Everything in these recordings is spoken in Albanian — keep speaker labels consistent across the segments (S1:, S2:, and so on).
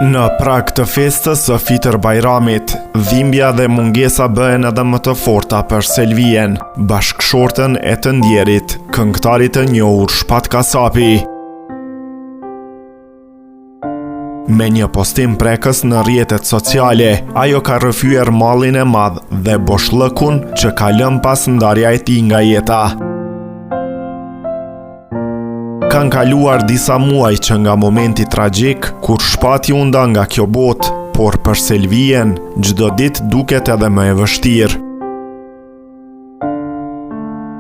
S1: Në prag të festës së Fitër Bajramit, dhimbja dhe mungesa bëhen edhe më të forta për Selvien, bashkëshortën e të ndjerit, këngëtarit të njohur Shpat Kasapi. Me një postim prekës në rrjetet sociale, ajo ka rrëfyer mallin e madh dhe boshllëkun që ka lënë pas ndarja e tij nga jeta. Kanë kaluar disa muaj që nga momenti tragjik, kur Shpati u nda nga kjo botë, por për Selvien, çdo ditë duket edhe më e vështirë.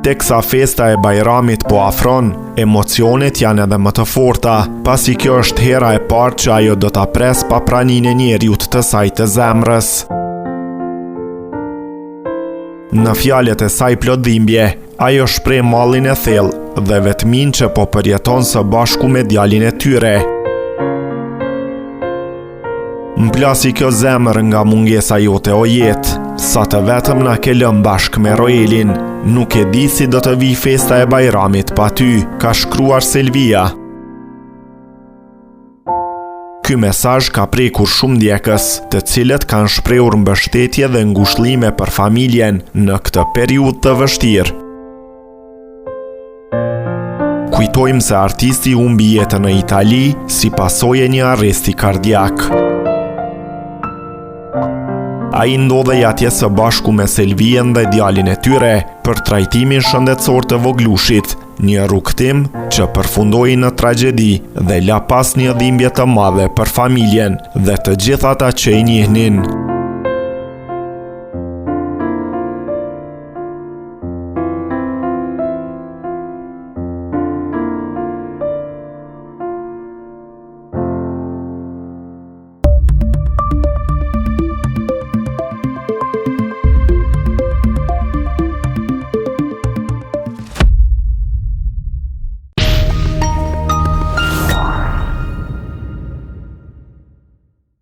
S1: Teksa festa e Bajramit po afron, emocionet janë edhe më të forta, pasi kjo është hera e parë që ajo do ta pres pa praninë e njeriut të saj të zemrës. Në fjalët e saj plot dhimbje, ajo shpreh mallin e thellë dhe vetmin që po përjeton së bashku me djalin e tyre. M'plasi kjo zemër nga mungesa jote o jetë, sa të vetëm na ke lënë bashkë me Roelin, nuk e di si do të vi festa e Bajramit pa ty, ka shkruar Selvia. Ky mesazh ka prekur shumë ndjekës, të cilët kanë shprehur mbështetje dhe ngushëllime për familjen në këtë periudhë të vështirë. Kujtojmë se artisti humbi jetën në Itali si pasojë e një arresti kardiak. Ai ndodhej atje së bashku me Selvien dhe djalin e tyre për trajtimin shëndetësor të voglushit, një rrugtim që përfundoi në tragjedi dhe la pas një dhimbje të madhe për familjen dhe të gjithë ata që i njihnin.